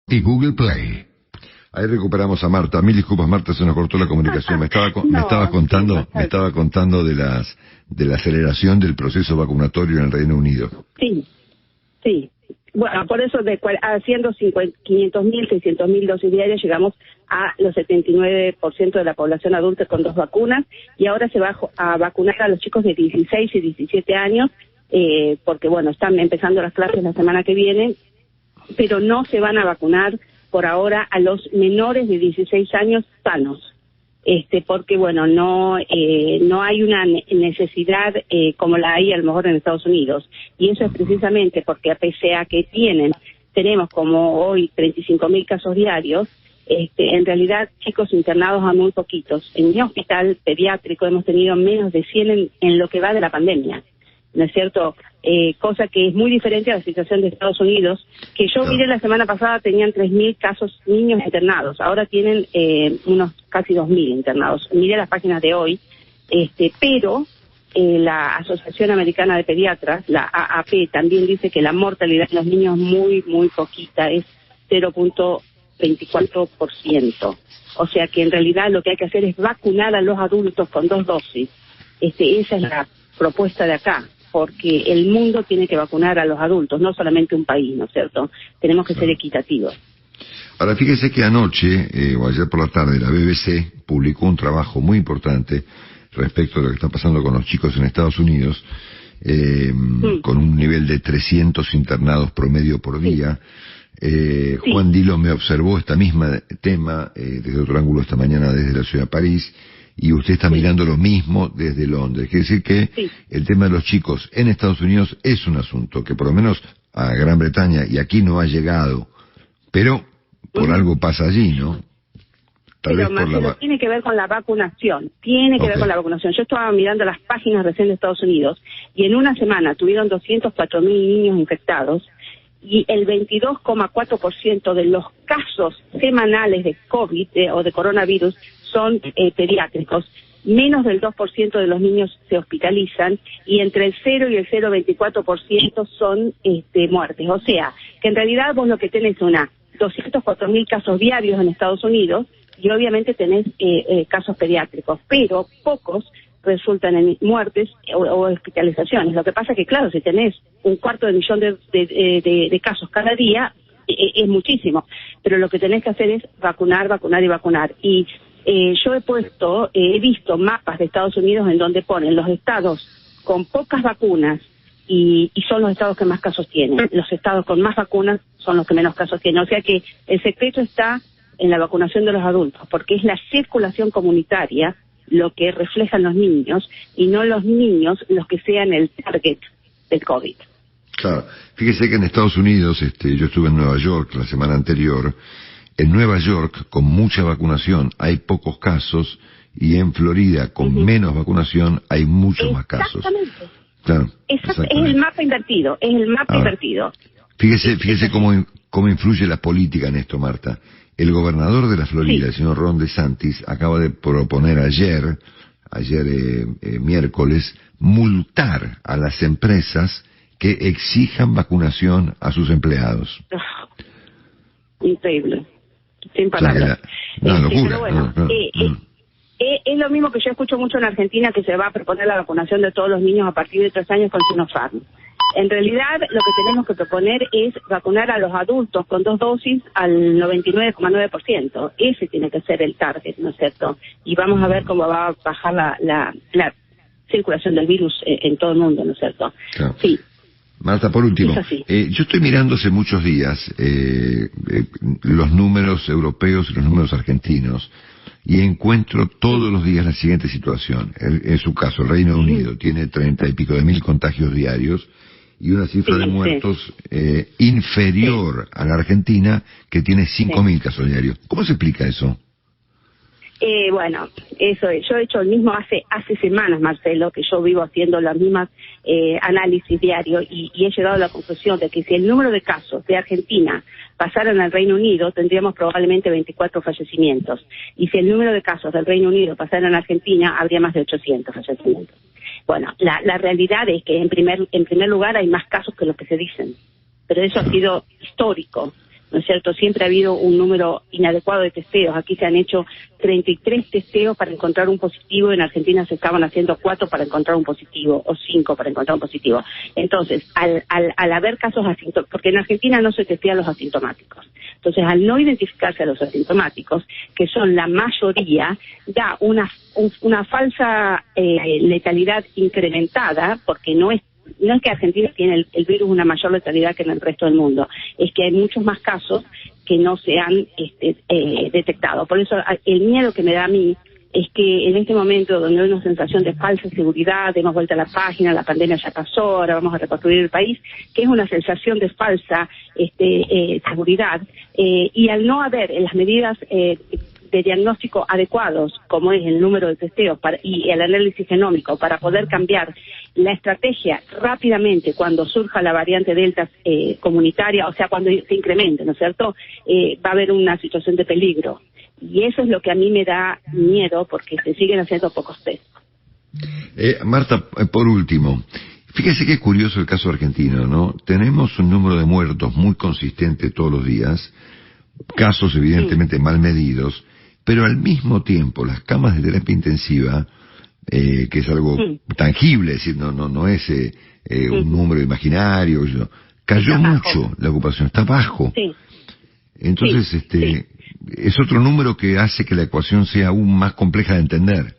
y Google Play. Ahí recuperamos a Marta. Mil disculpas, Marta, se nos cortó la comunicación. Me estaba contando de la aceleración del proceso vacunatorio en el Reino Unido. Sí. Bueno, por eso haciendo 500.000, 600.000 dosis diarias llegamos a los 79% de la población adulta con 2 vacunas, y ahora se va a vacunar a los chicos de 16 y 17 años, porque bueno, están empezando las clases la semana que viene, pero no se van a vacunar por ahora a los menores de 16 años sanos, porque bueno, no hay una necesidad como la hay a lo mejor en Estados Unidos, y eso es precisamente porque pese a que tenemos como hoy 35.000 casos diarios, en realidad chicos internados a muy poquitos. En mi hospital pediátrico hemos tenido menos de 100 en lo que va de la pandemia, ¿no es cierto? Cosa que es muy diferente a la situación de Estados Unidos, que yo miré la semana pasada, tenían 3.000 casos niños internados, ahora tienen unos casi 2.000 internados. Miré las páginas de hoy, pero la Asociación Americana de Pediatras, la AAP, también dice que la mortalidad en los niños es muy, muy poquita, es 0.24%. O sea que en realidad lo que hay que hacer es vacunar a los adultos con 2 dosis. Esa es la propuesta de acá, porque el mundo tiene que vacunar a los adultos, no solamente un país, ¿no es cierto? Tenemos que ser equitativos. Ahora, fíjese que anoche, o ayer por la tarde, la BBC publicó un trabajo muy importante respecto de lo que está pasando con los chicos en Estados Unidos, con un nivel de 300 internados promedio por día. Juan Dilo me observó esta misma tema desde otro ángulo esta mañana desde la ciudad de París, y usted está mirando lo mismo desde Londres. Quiere decir que el tema de los chicos en Estados Unidos es un asunto que por lo menos a Gran Bretaña y aquí no ha llegado, pero por algo pasa allí, ¿no? Pero Marcelo, tiene que ver con la vacunación, tiene que ver con la vacunación. Yo estaba mirando las páginas recién de Estados Unidos y en una semana tuvieron 204.000 niños infectados, y el 22,4% de los casos semanales de COVID o de coronavirus son pediátricos. Menos del 2% de los niños se hospitalizan, y entre el 0 y el 0,24% son muertes. O sea, que en realidad vos lo que tenés son 204.000 casos diarios en Estados Unidos, y obviamente tenés casos pediátricos, pero pocos resultan en muertes o hospitalizaciones. Lo que pasa es que, claro, si tenés 250.000 de casos cada día, es muchísimo. Pero lo que tenés que hacer es vacunar. Y yo he visto mapas de Estados Unidos en donde ponen los estados con pocas vacunas y son los estados que más casos tienen. Los estados con más vacunas son los que menos casos tienen. O sea que el secreto está en la vacunación de los adultos, porque es la circulación comunitaria lo que reflejan los niños, y no los niños los que sean el target del COVID. Claro. Fíjese que en Estados Unidos, yo estuve en Nueva York la semana anterior. En Nueva York, con mucha vacunación, hay pocos casos, y en Florida, con menos vacunación, hay muchos más casos. Claro. Es el mapa invertido, Fíjese cómo influye la política en esto, Marta. El gobernador de la Florida, el señor Ron DeSantis, acaba de proponer ayer miércoles, multar a las empresas que exijan vacunación a sus empleados. Increíble, sin palabras. Una locura. Pero bueno, es lo mismo que yo escucho mucho en Argentina, que se va a proponer la vacunación de todos los niños a partir de 3 años con Sinopharm. En realidad, lo que tenemos que proponer es vacunar a los adultos con 2 dosis al 99,9%. Ese tiene que ser el target, ¿no es cierto? Y vamos a ver cómo va a bajar la circulación del virus en todo el mundo, ¿no es cierto? Claro. Sí. Marta, por último, yo estoy mirando hace muchos días los números europeos y los números argentinos, y encuentro todos los días la siguiente situación. En su caso, el Reino Unido tiene 30 y pico de mil contagios diarios, y una cifra de muertos inferior a la Argentina, que tiene 5.000 casos diarios. ¿Cómo se explica eso? Bueno, eso es. Yo he hecho el mismo hace semanas, Marcelo, que yo vivo haciendo las mismas análisis diarios, y he llegado a la conclusión de que si el número de casos de Argentina pasaran al Reino Unido, tendríamos probablemente 24 fallecimientos. Y si el número de casos del Reino Unido pasaran a Argentina, habría más de 800 fallecimientos. Bueno, la realidad es que en primer lugar hay más casos que los que se dicen, pero eso ha sido histórico. ¿no es cierto? Siempre ha habido un número inadecuado de testeos. Aquí se han hecho 33 testeos para encontrar un positivo, en Argentina se estaban haciendo 4 para encontrar un positivo, o 5 para encontrar un positivo. Entonces, al haber casos asintomáticos, porque en Argentina no se testean los asintomáticos, entonces al no identificarse a los asintomáticos, que son la mayoría, da una falsa letalidad incrementada, porque no es que Argentina tiene el virus una mayor letalidad que en el resto del mundo, es que hay muchos más casos que no se han detectado. Por eso el miedo que me da a mí es que en este momento donde hay una sensación de falsa seguridad, demos vuelta a la página, la pandemia ya pasó, ahora vamos a reconstruir el país, que es una sensación de falsa seguridad, y al no haber en las medidas de diagnóstico adecuados, como es el número de testeos y el análisis genómico, para poder cambiar la estrategia rápidamente cuando surja la variante Delta comunitaria, o sea, cuando se incremente, ¿no es cierto?, va a haber una situación de peligro. Y eso es lo que a mí me da miedo, porque se siguen haciendo pocos test. Marta, por último, fíjese que es curioso el caso argentino, ¿no? Tenemos un número de muertos muy consistente todos los días, casos evidentemente mal medidos, pero al mismo tiempo las camas de terapia intensiva, que es algo tangible, es decir, no es un número imaginario, cayó mucho la ocupación, está bajo. Entonces, es otro número que hace que la ecuación sea aún más compleja de entender.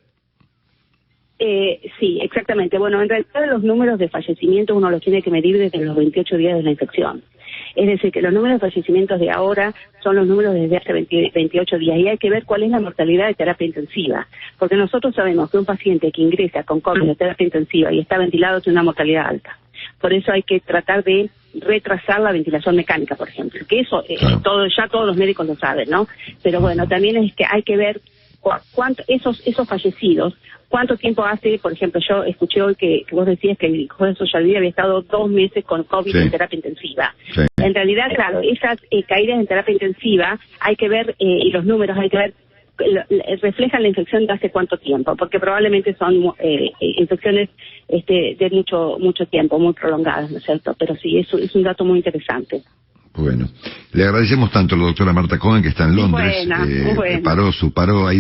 Sí, exactamente. Bueno, en realidad los números de fallecimientos uno los tiene que medir desde los 28 días de la infección. Es decir, que los números de fallecimientos de ahora son los números desde hace 28 días, y hay que ver cuál es la mortalidad de terapia intensiva, porque nosotros sabemos que un paciente que ingresa con COVID de terapia intensiva y está ventilado tiene una mortalidad alta. Por eso hay que tratar de retrasar la ventilación mecánica, por ejemplo, que eso todos los médicos lo saben, ¿no? Pero bueno, también es que hay que ver cuánto esos fallecidos, cuánto tiempo hace. Por ejemplo, yo escuché hoy que vos decías que el juez Solladí había estado 2 meses con COVID en terapia intensiva. En realidad, claro, esas caídas en terapia intensiva hay que ver, y los números hay que ver, reflejan la infección de hace cuánto tiempo, porque probablemente son infecciones de mucho tiempo, muy prolongadas, ¿no es cierto? Pero sí, eso es un dato muy interesante. Bueno, le agradecemos tanto a la doctora Marta Cohen, que está en Londres.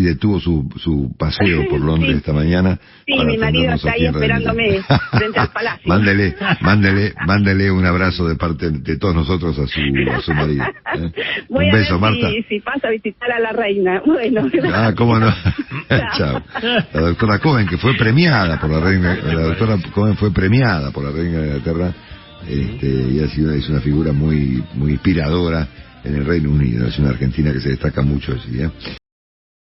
Detuvo su paseo por Londres esta mañana. Sí, mi marido está ahí esperándome frente al palacio. Mándele un abrazo de parte de todos nosotros a su marido. Un beso, Marta. Si pasa a visitar a la reina. Bueno. Cómo no. Chao. La doctora Cohen, que fue premiada por la reina, de Inglaterra. Y es una figura muy inspiradora en el Reino Unido. Es una argentina que se destaca mucho allí,